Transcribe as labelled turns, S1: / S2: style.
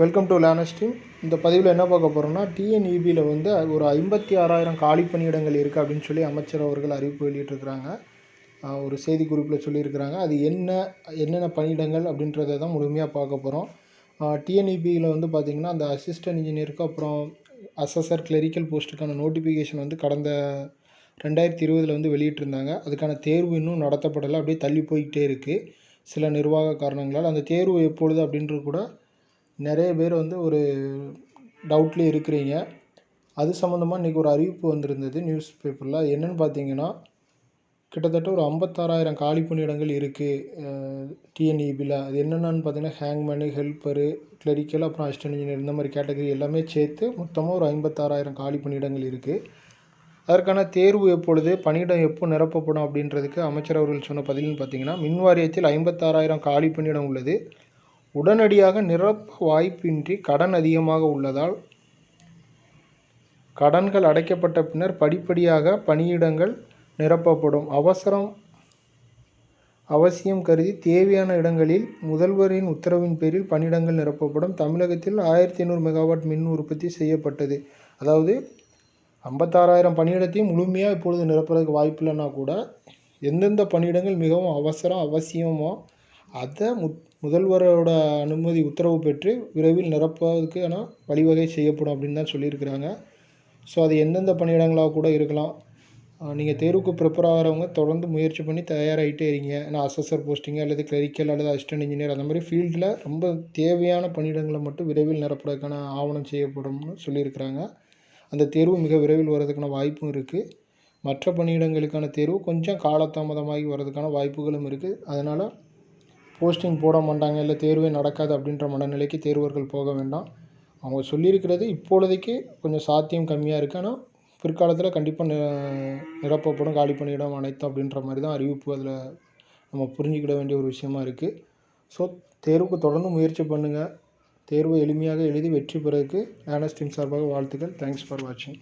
S1: Welcome to learners team. இந்த பதிவில் என்ன பார்க்க போகிறோம்னா, டிஎன்இபியில் வந்து ஒரு 56,000 காலி பணியிடங்கள் இருக்குது அப்படின்னு சொல்லி அமைச்சர் அவர்கள் அறிவிப்பு வெளியிட்டிருக்கிறாங்க. ஒரு செய்தி குறிப்பில் சொல்லியிருக்கிறாங்க. அது என்னென்ன பணியிடங்கள் அப்படின்றத தான் முழுமையாக பார்க்க போகிறோம். டிஎன்இபியில் வந்து பார்த்திங்கன்னா, அந்த அசிஸ்டன்ட் இன்ஜினியருக்கு அப்புறம் அசஸர் கிளரிக்கல் போஸ்ட்டுக்கான நோட்டிஃபிகேஷன் வந்து கடந்த 2020 வந்து வெளியிட்டிருந்தாங்க. அதுக்கான தேர்வு இன்னும் நடத்தப்படலை, அப்படியே தள்ளி போய்கிட்டே இருக்குது சில நிர்வாக காரணங்களால். அந்த தேர்வு எப்பொழுது அப்படின்றது கூட நிறைய பேர் வந்து ஒரு டவுட்லேயே இருக்கிறீங்க. அது சம்மந்தமாக இன்றைக்கி ஒரு அறிவிப்பு வந்திருந்தது நியூஸ் பேப்பரில். அது என்னென்னு பார்த்தீங்கன்னா, கிட்டத்தட்ட ஒரு 56,000 காலி பணியிடங்கள் இருக்குது டிஎன்இபியில். அது என்னென்னு பார்த்தீங்கன்னா, ஹேங்மேனு, ஹெல்ப்பரு, கிளரிக்கல், அப்புறம் அசிஸ்டன்ட் இன்ஜினியர், இந்த மாதிரி கேட்டகரி எல்லாமே சேர்த்து மொத்தமாக ஒரு 56,000 காலி பணியிடங்கள் இருக்குது. அதற்கான தேர்வு எப்பொழுது, பணியிடம் எப்போ நிரப்பப்படும் அப்படின்றதுக்கு அமைச்சர் அவர்கள் சொன்ன பதில்னு பார்த்தீங்கன்னா, மின் வாரியத்தில் 56,000 காலி பணியிடம் உள்ளது. உடனடியாக நிரப்ப வாய்ப்பின்றி கடன் அதிகமாக உள்ளதால் கடன்கள் அடைக்கப்பட்ட பின்னர் படிப்படியாக பணியிடங்கள் நிரப்பப்படும். அவசியம் கருதி தேவையான இடங்களில் முதல்வரின் உத்தரவின் பேரில் பணியிடங்கள் நிரப்பப்படும். தமிழகத்தில் 1500 மெகாவாட் மின் உற்பத்தி செய்யப்பட்டது. அதாவது 56,000 பணியிடத்தையும் முழுமையாக இப்பொழுது நிரப்புறதுக்கு வாய்ப்பு இல்லைன்னா கூட எந்தெந்த பணியிடங்கள் மிகவும் அவசியமோ அதை முதல்வரோட அனுமதி உத்தரவு பெற்று விரைவில் நிரப்புவதற்கான வழிவகை செய்யப்படும் அப்படின்னு தான் சொல்லியிருக்கிறாங்க. ஸோ அது எந்தெந்த பணியிடங்களாக கூட இருக்கலாம். நீங்கள் தேர்வுக்கு ப்ரிப்பேர் ஆகிறவங்க தொடர்ந்து முயற்சி பண்ணி தயாராகிட்டே இருங்க. ஏன்னா அசஸர் போஸ்டிங்கு அல்லது கிளரிக்கல் அல்லது அசிஸ்டன்ட் இன்ஜினியர் அந்த மாதிரி ஃபீல்டில் ரொம்ப தேவையான பணியிடங்களை மட்டும் விரைவில் நிரப்புறதுக்கான ஆவணம் செய்யப்படும்னு சொல்லியிருக்கிறாங்க. அந்த தேர்வு மிக விரைவில் வர்றதுக்கான வாய்ப்பும் இருக்குது. மற்ற பணியிடங்களுக்கான தேர்வு கொஞ்சம் காலதாமதமாகி வர்றதுக்கான வாய்ப்புகளும் இருக்குது. அதனால் போஸ்டிங் போட மாட்டாங்க, இல்லை தேர்வே நடக்காது அப்படின்ற மனநிலைக்கு தேர்வர்கள் போக வேண்டாம். அவங்க சொல்லியிருக்கிறது இப்பொழுதைக்கு கொஞ்சம் சாத்தியம் கம்மியாக இருக்குது. ஆனால் பிற்காலத்தில் கண்டிப்பாக நிரப்பப்படும் காலி பணியிடம் அனைத்தும் அப்படின்ற மாதிரி தான் அறிவிப்பு அதில் நம்ம புரிஞ்சுக்கிட வேண்டிய ஒரு விஷயமா இருக்குது. ஸோ தேர்வுக்கு தொடர்ந்து முயற்சி பண்ணுங்கள். தேர்வு எளிமையாக எழுதி வெற்றி பெறதுக்கு லேர்னர்ஸ் டீம் சார்பாக வாழ்த்துக்கள். தேங்க்ஸ் ஃபார் வாட்சிங்.